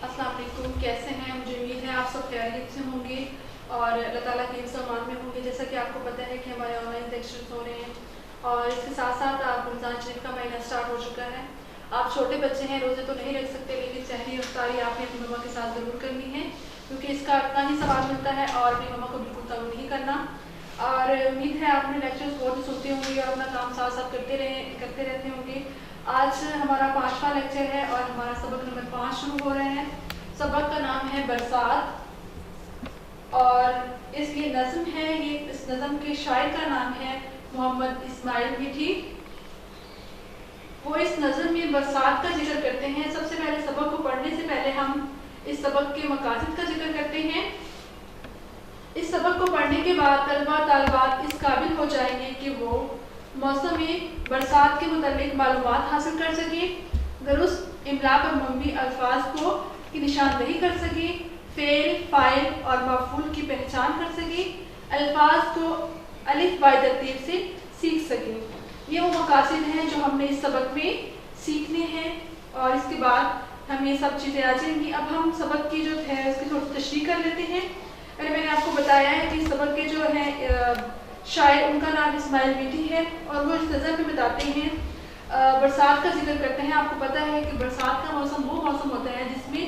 अस्सलाम वालेकुम, कैसे हैं? मुझे उम्मीद है आप सब खैरियत से होंगे और अल्लाह ताला के इन्सान में होंगे। जैसा कि आपको पता है कि हमारे ऑनलाइन लेक्चर्स हो रहे हैं और इसके साथ साथ आप रमज़ान शरीफ का महीना स्टार्ट हो चुका है। आप छोटे बच्चे हैं, रोज़े तो नहीं रख सकते, लेकिन सहरी इफ्तारी आपने अपनी मम्मा के साथ ज़रूर करनी है, क्योंकि इसका इतना ही सवाब मिलता है और अपनी मम्मा को बिल्कुल तंग नहीं करना। और उम्मीद है आपने लेक्चर्स बहुत ही सुनते होंगे और अपना काम साथ साथ करते रहते होंगे। आज हमारा 5वां लेक्चर है और हमारा सबक नंबर 5 शुरू हो रहे हैं। सबक का नाम है बरसात और इसकी नज़म है, ये इस नज़म के शायर का नाम है मोहम्मद इस्माइल मीठी। वो इस नज़म में बरसात का जिक्र करते हैं। सबसे पहले सबक को पढ़ने से पहले हम इस सबक के मकासद का जिक्र करते हैं। इस सबक को पढ़ने के बाद तलबा तालिबात इस काबिल हो जाएंगे कि वो मौसम में बरसात के मुतालिक मालूमात हासिल कर सके, दुरुस्त इमला पर मबनी अल्फाज को की निशानदही कर सके, फेल, फाइल और मफूल की पहचान कर सके, अल्फाज को अलिफ बाई तरतीब से सीख सके। ये वो मकासद हैं जो हमने इस सबक में सीखने हैं और इसके बाद हम ये सब चीज़ें आ जाएंगी। अब हम सबक की जो है उसकी थोड़ी तशरीह कर लेते हैं। अरे मैंने आपको बताया है कि सबक के जो है शायर, उनका नाम इस्माइल मीठी है और वो इस नज़र में बताते हैं बरसात का जिक्र करते हैं। आपको पता है कि बरसात का मौसम वो मौसम होता है जिसमें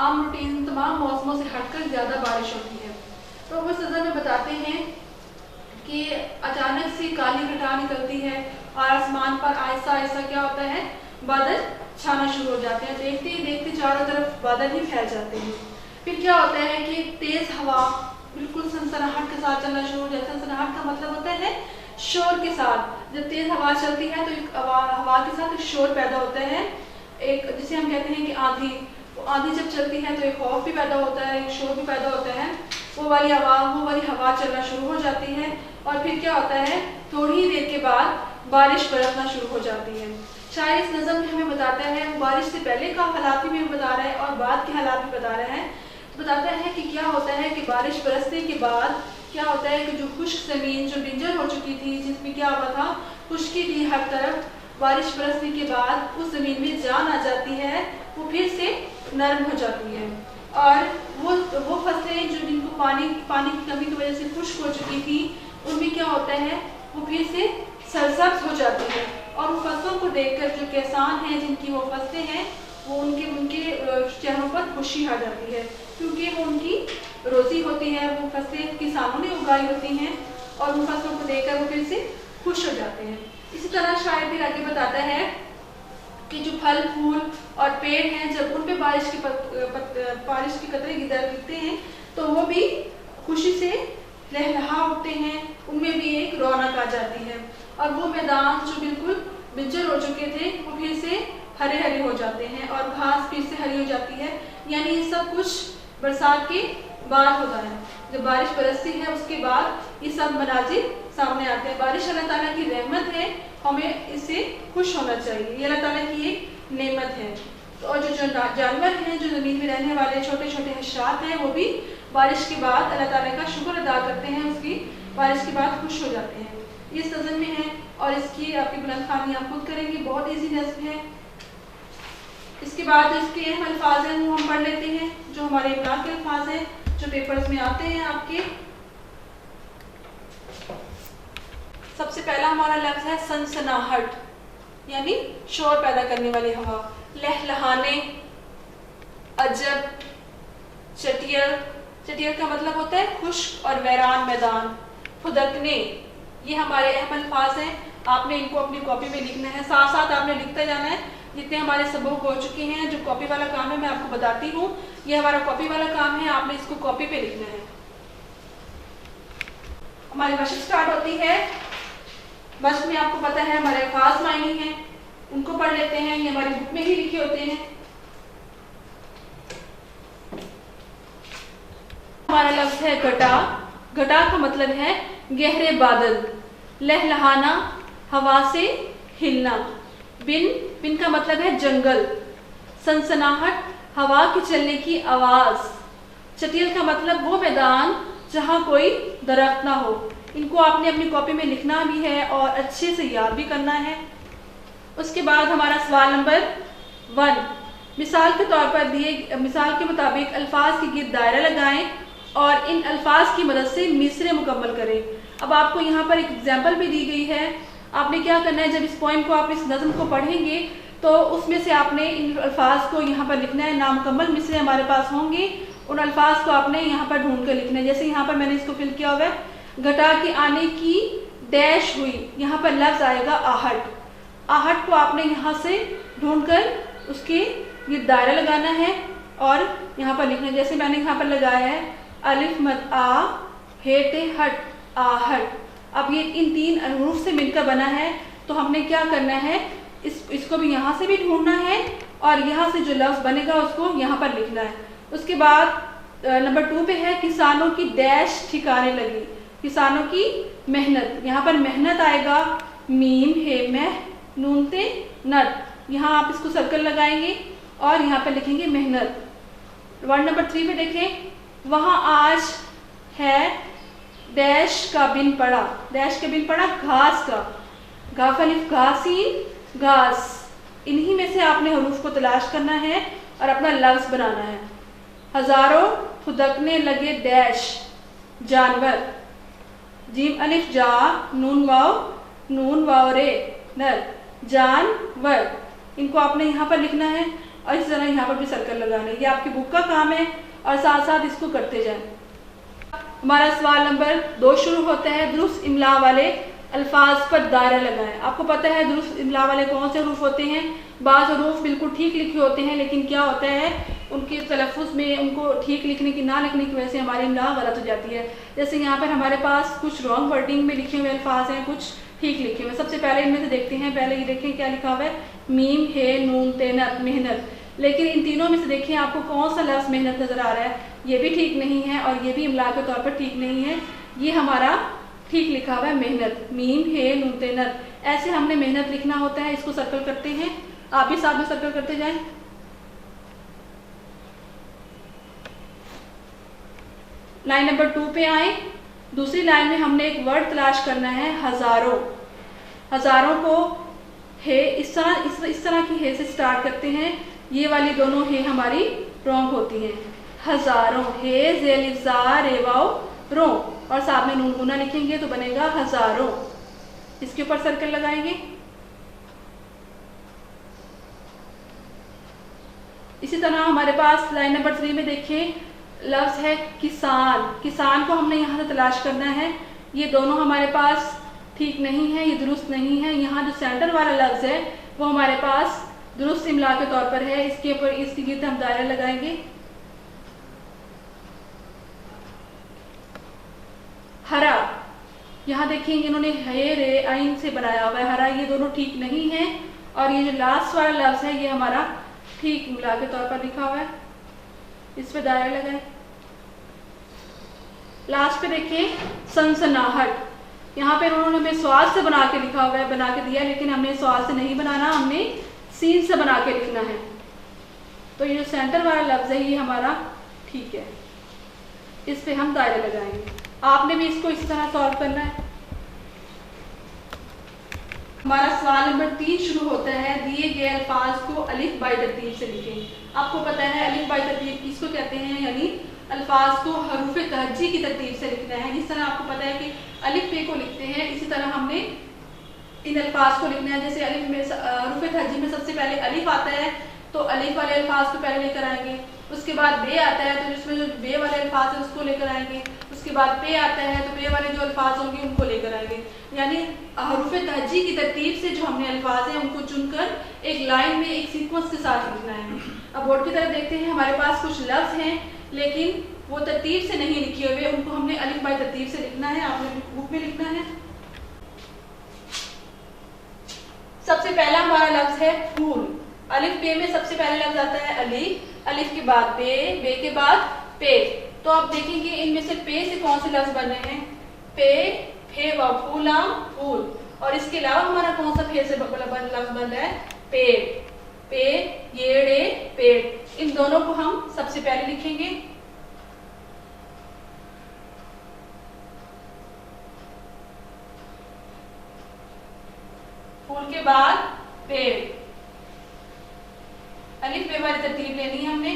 आम रूटीन तमाम मौसमों से हटकर ज़्यादा बारिश होती है। तो वो इस नज़र में बताते हैं कि अचानक से काली घटा निकलती है और आसमान पर आहिस्ता आहिस्ता क्या होता है, बादल छाना शुरू हो जाते हैं। देखते ही देखते चारों तरफ बादल ही फैल जाते हैं। फिर क्या होता है कि तेज़ हवा बिल्कुल सनसनाहट के साथ चलना शुरू हो जाता है। सनसनाहट का मतलब होता है शोर के साथ। जब तेज़ हवा चलती है तो एक हवा के साथ एक शोर पैदा होता है, एक जिसे हम कहते हैं कि आंधी। तो आंधी जब चलती है तो एक खौफ भी पैदा होता है, एक शोर भी पैदा होता है। वो वाली हवा चलना शुरू हो जाती है और फिर क्या होता है, थोड़ी ही देर के बाद बारिश बरसना शुरू हो जाती है। शायद इस नज़म में हमें बताता है, बारिश से पहले का हालात भी हमें बता रहा है और बाद के हालात भी बता रहा है। बताता है कि क्या होता है कि बारिश बरसने के बाद क्या होता है कि जो खुश्क ज़मीन जो बंजर हो चुकी थी, जिसमें क्या हुआ था, खुश्की थी हर तरफ, बारिश बरसने के बाद उस ज़मीन में जान आ जाती है, वो फिर से नरम हो जाती है और वो फसलें जो जिनको पानी की कमी की वजह से खुश्क हो चुकी थी, उनमें क्या होता है, वो फिर से सरसब्ज हो जाती है। और उन फसलों को देखकर जो किसान हैं जिनकी वो फसलें हैं, वो उनके चेहरों पर खुशी आ जाती है, क्योंकि वो उनकी रोज़ी होती है। वो फसलें किसानों ने उगाई होती हैं और उन फसलों को देखकर वो फिर से खुश हो जाते हैं। इसी तरह शायर फिर आगे बताता है कि जो फल फूल और पेड़ हैं, जब उन पे बारिश के कतरे गिरते हैं तो वो भी खुशी से लहलहा उठते हैं, उनमें भी एक रौनक आ जाती है और वो मैदान जो बिल्कुल बंजर हो चुके थे वो फिर से हरे हरे हो जाते हैं और घास फिर से हरी हो जाती है। यानी ये सब कुछ बरसात के बाद होता है। जब बारिश बरसती है उसके बाद ये सब मनाजिर सामने आते हैं। बारिश अल्लाह ताला की रहमत है, हमें इससे खुश होना चाहिए, ये अल्लाह ताला की एक नेमत है। तो और जो जानवर हैं, जो ज़मीन में रहने वाले छोटे छोटे हशरात हैं, वो भी बारिश के बाद अल्लाह ताला का शुक्र अदा करते हैं, उसकी बारिश के बाद खुश हो जाते हैं। ये इस नज़म में है और इसकी आपकी बुलंद खानी आप खुद करेंगे, बहुत ईजी नज़म है। इसके बाद इसके अहम अल्फाज हैं वो हम पढ़ लेते हैं, जो हमारे इमला के अल्फाज हैं जो पेपर्स में आते हैं आपके। सबसे पहला हमारा लफ्ज़ है सनसनाहट, यानी शोर पैदा करने वाली हवा। लहलहाने, अजब, चटियल, चटियल का मतलब होता है खुश्क और वैरान मैदान। फुदकने, ये हमारे अहम अल्फाज हैं, आपने इनको अपनी कॉपी में लिखना है, साथ साथ आपने लिखते जाना है। जितने हमारे सबक हो चुके हैं, जो कॉपी वाला काम है मैं आपको बताती हूँ, ये हमारा कॉपी वाला काम है, आपने इसको कॉपी पे लिखना है। हमारी मशक स्टार्ट होती है। मशक में आपको पता है हमारे अल्फाज मायने हैं, उनको पढ़ लेते हैं, ये हमारी बुक में ही लिखे होते हैं। हमारा लफ्ज़ है घटा। घटा का मतलब है गहरे बादल। लहलहाना, हवा से हिलना। बिन का मतलब है जंगल। सनसनाहट, हवा की चलने की आवाज़। चटियल का मतलब वो मैदान जहाँ कोई दरख्त ना हो। इनको आपने अपनी कॉपी में लिखना भी है और अच्छे से याद भी करना है। उसके बाद हमारा सवाल नंबर 1, मिसाल के तौर पर दिए मिसाल के मुताबिक अल्फाज के गिर्द दायरा लगाएं और इन अल्फाज की मदद से मिसरे मुकम्मल करें। अब आपको यहाँ पर एक एग्जाम्पल भी दी गई है। आपने क्या करना है, जब इस पोइम को आप इस नज़म को पढ़ेंगे तो उसमें से आपने इन अल्फाज को यहाँ पर लिखना है। नामुकम्मल मिसरे हमारे पास होंगे, उन अल्फाज को आपने यहाँ पर ढूंढ कर लिखना है। जैसे यहाँ पर मैंने इसको फिल किया हुआ है, घटा के आने की डैश हुई, यहाँ पर लफ्ज़ आएगा आहट। आहट को आपने यहाँ से ढूंढ कर उसके ये दायरा लगाना है और यहाँ पर लिखना है। जैसे मैंने यहाँ पर लगाया है अलिफ मद आ हेटे हट आहट। अब ये इन 3 हरूफ से मिलकर बना है, तो हमने क्या करना है, इसको भी यहाँ से भी ढूंढना है और यहाँ से जो लफ्ज़ बनेगा उसको यहाँ पर लिखना है। उसके बाद नंबर 2 पे है किसानों की डैश ठिकाने लगी, किसानों की मेहनत। यहाँ पर मेहनत आएगा मीम हे मह नून ते नट, यहाँ आप इसको सर्कल लगाएंगे और यहाँ पर लिखेंगे मेहनत। वर्ड नंबर 3 पे देखें, वहाँ आज है डैश का बिन पड़ा, डैश का बिन पड़ा घास का, गाफलिफ घासीन घास। इन्हीं में से आपने हरूफ को तलाश करना है और अपना लफ्ज़ बनाना है। हजारों फुदकने लगे डैश जानवर, जीम अलिफ जा नून वाव रे नर जानवर। इनको आपने यहाँ पर लिखना है और इस तरह यहाँ पर भी सर्कल लगाना है। ये आपकी बुक का काम है और साथ साथ इसको करते जाएं। हमारा सवाल नंबर 2 शुरू होता है, दुरुस्त इमला वाले अल्फाज पर दायरा लगाएं। आपको पता है दुरुस्त इमला वाले कौन से हरूफ होते हैं। बाज़ हरूफ बिल्कुल ठीक लिखे होते हैं, लेकिन क्या होता है उनके तलफ़ुज़ में उनको ठीक लिखने की ना लिखने की वजह से हमारी इमला गलत हो जाती है। जैसे यहाँ पर हमारे पास कुछ रॉन्ग वर्डिंग में लिखे हुए अल्फाज हैं, कुछ ठीक लिखे हुए। सबसे पहले इनमें से देखते हैं। पहले ये देखें क्या लिखा हुआ है, मीम हे नून तेनत मेहनत। लेकिन इन तीनों में से देखिए आपको कौन सा लफ्ज़ मेहनत नज़र आ रहा है, ये भी ठीक नहीं है और ये भी इमला के तौर पर ठीक नहीं है। ये हमारा ठीक लिखा हुआ है मेहनत, मीम हे नून तेनत। ऐसे हमने मेहनत लिखना होता है। इसको सर्कल करते हैं, आप भी साथ में सर्कल करते जाएं। लाइन नंबर 2 पे आए। दूसरी लाइन में हमने एक वर्ड तलाश करना है, हजारों। हजारों को हे इस तरह की हे से स्टार्ट करते हैं। ये वाली दोनों हे हमारी रॉन्ग होती हैं। हजारों हे जेलिजा रेवाओ रो और साथ में नून गुना लिखेंगे तो बनेगा हजारों। इसके ऊपर सर्कल लगाएंगे। इसी तरह हमारे पास लाइन नंबर 3 में देखिए लफ्ज़ है किसान। किसान को हमने यहाँ से तलाश करना है। ये दोनों हमारे पास ठीक नहीं है, ये दुरुस्त नहीं है। यहाँ जो सेंटर वाला लफ्ज़ है वो हमारे पास दुरुस्त इमला के तौर पर है। इसके ऊपर इसकी गिर्द हम दायरा लगाएंगे। हरा, यहाँ देखेंगे इन्होंने हे रे आइन से बनाया हुआ है हरा, ये दोनों ठीक नहीं है। और ये जो लास्ट वाला लफ्ज़ है ये हमारा ठीक इमला के तौर पर लिखा हुआ है। इस पे दायरा लगाएं। लास्ट पे देखें सनसनाहट, यहाँ पे उन्होंने हमें स्वाद से बना के लिखा हुआ है, बना के दिया, लेकिन हमने स्वाद से नहीं बनाना, हमने सीन से बना के लिखना है। तो ये जो सेंटर वाला लफ्ज़ है ये हमारा ठीक है। इस पे हम दायरा लगाएंगे। आपने भी इसको इसी तरह सॉल्व करना है। हमारा सवाल नंबर 3 शुरू होता है, दिए गए अल्फाज को अलिफ बाई तरतीब से लिखें। आपको पता है अलिफ बाई तरतीब किसको कहते हैं, यानी अल्फाज को हरूफ तहज्जी की तरतीब से लिखना है। जिस तरह आपको पता है कि अलिफ पे को लिखते हैं, इसी तरह हमने इन अल्फाज को लिखना है। जैसे अलिफ में हरूफ तहज्जी में सबसे पहले अलिफ आता है तो अलिफ वाले अल्फाज को पहले लेकर आएंगे। उसके बाद बे आता है तो जिसमें जो बे वाले अल्फाज है उसको लेकर आएंगे। उसके बाद पे आता है तो पे वाले जो अल्फाज होंगे उनको लेकर आएंगे। यानी हरूफ तहज्जी की तरतीब से जो हमने अल्फाज हैं उनको चुनकर एक लाइन में एक सीक्वेंस के साथ लिखना है। अब बोर्ड की तरफ देखते हैं। हमारे पास कुछ लफ्ज़ हैं लेकिन वो तरतीब से नहीं लिखे हुए, उनको हमने अलिफ बाई तरतीब से लिखना है। आपने बुक में लिखना है। सबसे पहला हमारा लफ्ज़ है फूल। अलिफ पे में सबसे पहले लफ्ज़ आता है अलिफ, अलिफ के बाद बे के बाद पे। तो आप देखेंगे इनमें से पे से कौन से लफ्ज़ बन रहे हैं, पे फे व फूला फूल। और इसके अलावा हमारा कौन सा फे से लफ्ज़ बन रहा है, पेड़, पे येड़े पेड़। इन दोनों को हम सबसे पहले लिखेंगे। फूल के बाद पेड़, अलिफ पे वाली तरतीब लेनी है हमने।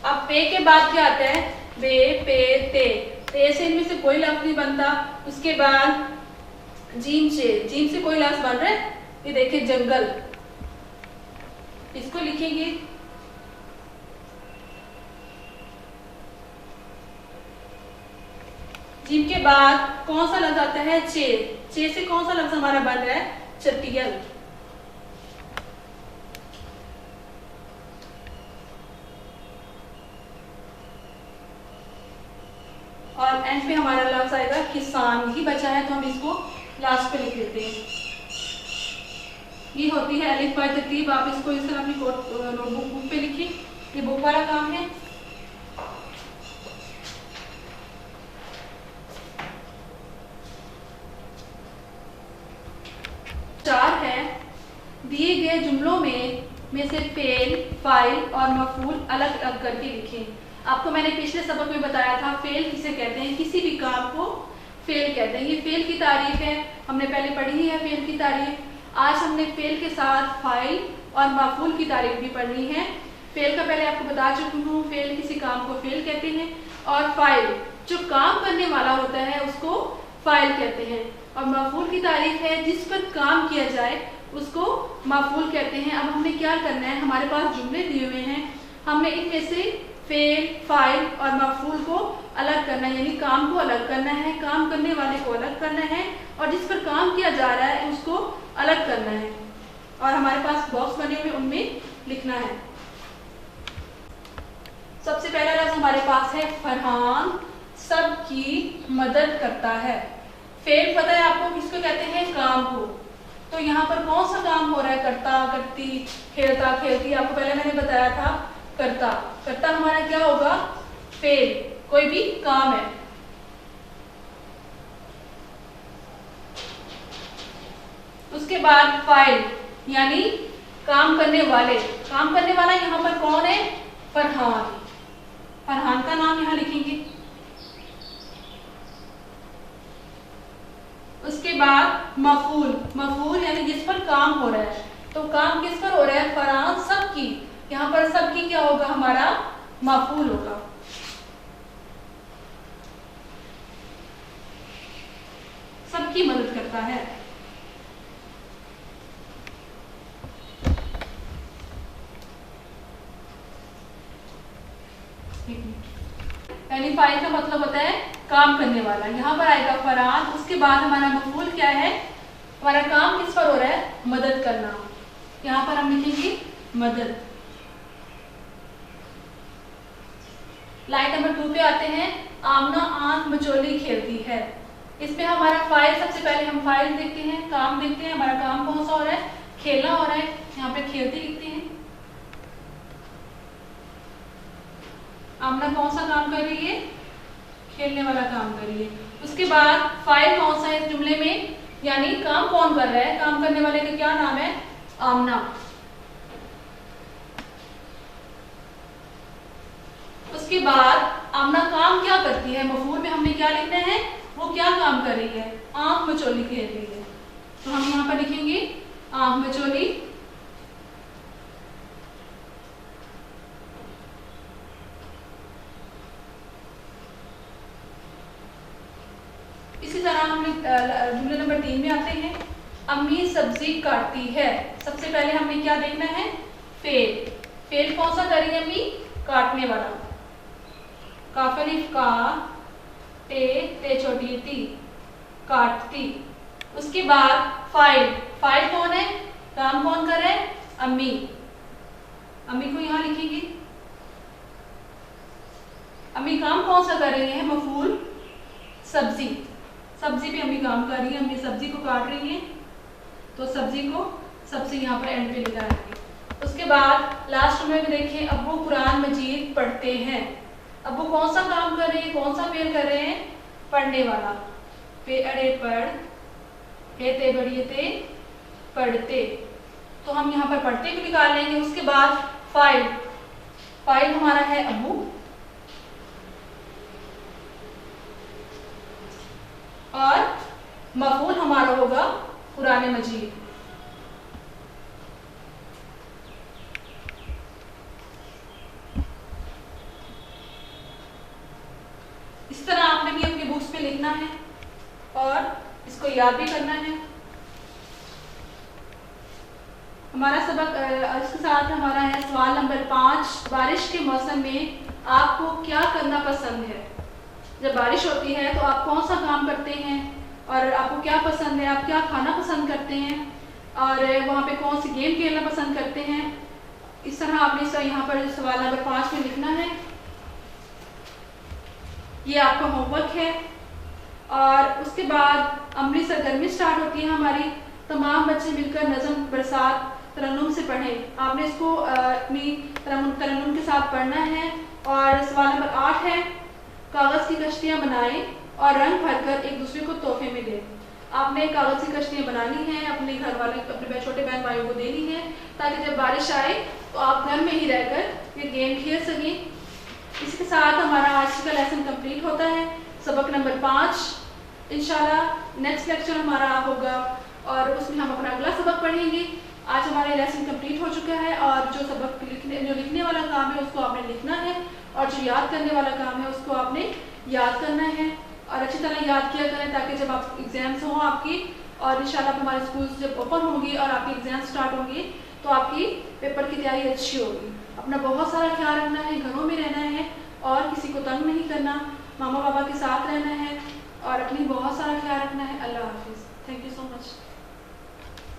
अब पे के बाद क्या आता है, बे पे ते, ते से इनमें से कोई लफ्ज नहीं बनता। उसके बाद जीम से कोई लफ्ज बन रहा है, ये देखिए जंगल, इसको लिखेंगे। जीम के बाद कौन सा लफ्ज आता है, चे से कौन सा लफ्ज हमारा बन रहा है, चटियल। और एंड पे हमारा लफ्ज आएगा किसान, ही बचा है तो हम इसको लास्ट पे लिख देते हैं। ये होती है अलिफ बाय तरतीब। आप इसको इस तरह अपनी नोटबुक पे लिखिए, ये बुक वाला काम है। चार है, दिए गए जुमलों में से फेल, फाइल और मफूल अलग अलग करके लिखें। आपको मैंने पिछले सबक में बताया था फेल किसे कहते हैं, किसी भी काम को फेल कहते हैं। ये फेल की तारीफ है, हमने पहले पढ़ी ही है फेल की तारीफ। आज हमने फेल के साथ फाइल और मफूल की तारीफ भी पढ़नी है। फेल का पहले आपको बता चुकी हूँ, फेल किसी काम को फेल कहते हैं, और फाइल जो काम करने वाला होता है उसको फाइल कहते हैं, और मफूल की तारीफ है जिस पर काम किया जाए उसको मफूल कहते हैं। अब हमने क्या करना है, हमारे पास जुमले दिए हुए हैं, हमने इनमें से फेल, फाइल और मफूल को अलग करना है, यानी काम को अलग करना है, काम करने वाले को अलग करना है, और जिस पर काम किया जा रहा है उसको अलग करना है। और हमारे पास बॉक्स बने हुए उनमें लिखना है। सबसे पहला लफ्ज हमारे पास है फरहान सबकी मदद करता है। फेल पता है आपको किसको कहते हैं, काम को। तो यहाँ पर कौन सा काम हो रहा है, करता, करती, खेलता, खेलती। आपको पहले मैंने बताया था करता, करता हमारा क्या होगा, फेल, कोई भी काम है। उसके बाद फाइल यानी काम करने वाले, काम करने वाला यहाँ पर कौन है, फरहान। फरहान का नाम यहाँ लिखेंगे। उसके बाद मफूल, मफूल यानी जिस पर काम हो रहा है। तो काम किस पर हो रहा है, फरहान सबकी, यहाँ पर सबकी क्या होगा, हमारा मफूल होगा। सबकी मदद करता है। यानी फाइल का मतलब होता है काम करने वाला, यहाँ पर आएगा फरहान। उसके बाद हमारा मफूल क्या है, हमारा काम किस पर हो रहा है, मदद करना। यहाँ पर हम लिखेंगे मदद। लाइन नंबर 2 पे आते हैं, आमना आंख मचोली खेलती है। इसमें हमारा फाइल, सबसे पहले हम फाइल देखते हैं, काम देखते हैं। हमारा काम कौन सा हो रहा है, खेलना हो रहा है, यहाँ पे खेलती लिखते हैं। आमना कौन सा काम कर रही है, खेलने वाला काम कर रही है। उसके बाद फाइल कौन सा है इस जुमले में, यानी काम कौन कर रहा है, काम करने वाले का क्या नाम है, आमना। उसके बाद आमना काम क्या करती है, मफूल में हमने क्या लिखना है, वो क्या काम कर रही है, आंख मचोली खेल रही है। तो हम यहाँ पर लिखेंगे आंख मचोली। इसी तरह हम जुमले नंबर 3 में आते हैं, अम्मी सब्जी काटती है। सबसे पहले हमें क्या देखना है, फेल। फेल कौन सा कर रही है अम्मी, काटने वाला। काफलिफ का, ते छोटी ती, काटती। उसके बाद फाइल, फाइल कौन है, काम कौन कर रहा है, अम्मी। अम्मी को यहाँ लिखेंगे। अम्मी काम कौन सा कर रही है, मफूल सब्जी। सब्जी पे अम्मी काम कर रही है, अम्मी सब्जी को काट रही है, तो सब्जी को सबसे यहाँ पर एंड पे लिखा है। उसके बाद लास्ट में भी देखिए, अब्बू कुरान मजीद पढ़ते हैं। अब्बू कौन सा काम कर रहे हैं, कौन सा फेल कर रहे हैं, पढ़ने वाला। पे अड़े पढ़, हे ते बड़िए ते, पढ़ते। तो हम यहाँ पर पढ़ते को निकाल लेंगे। उसके बाद फाइल, फाइल हमारा है अब्बू, और मफूल हमारा होगा कुरान मजीद। में लिखना है और इसको याद भी करना है। हमारा सबक इसके साथ हमारा है सवाल नंबर 5, बारिश के मौसम में आपको क्या करना पसंद है? जब बारिश होती है तो आप कौन सा काम करते हैं और आपको क्या पसंद है, आप क्या खाना पसंद करते हैं और वहाँ पे कौन सी गेम खेलना पसंद करते हैं? इस तरह आपने यहाँ पर सवाल नंबर 5 में लिखना है। ये आपका होमवर्क है। और उसके बाद अमली सरगर्मी स्टार्ट होती है हमारी। तमाम बच्चे मिलकर नज़म बरसात तरन्नुम से पढ़ें। आपने इसको अपनी तरन्नुम के साथ पढ़ना है। और सवाल नंबर 8 है, कागज़ की कश्तियाँ बनाएं और रंग भरकर एक दूसरे को तोहफे में दें। आपने कागज़ की कश्तियाँ बनानी है, अपने घर वाले, अपने छोटे बहन भाइयों को देनी है, ताकि जब बारिश आए तो आप घर में ही रहकर ये गेम खेल सकें। इसके साथ हमारा आज का लेसन कंप्लीट होता है, सबक नंबर 5। इंशाल्लाह नेक्स्ट लेक्चर हमारा होगा और उसमें हम अपना अगला सबक पढ़ेंगे। आज हमारा लेसन कंप्लीट हो चुका है और जो सबक लिखने वाला काम है उसको आपने लिखना है और जो याद करने वाला काम है उसको आपने याद करना है और अच्छी तरह याद किया करें, ताकि जब आप एग्जाम्स हों आपकी और इंशाल्लाह हमारे स्कूल जब ओपन होंगी और आपके एग्जाम स्टार्ट होंगे तो आपकी पेपर की तैयारी अच्छी होगी। अपना बहुत सारा ख्याल रखना है, घरों में रहना है और किसी को तंग नहीं करना, मामा पापा के साथ रहना है और अपनी बहुत सारा ख्याल रखना है। अल्लाह हाफिज़। Thank you so much.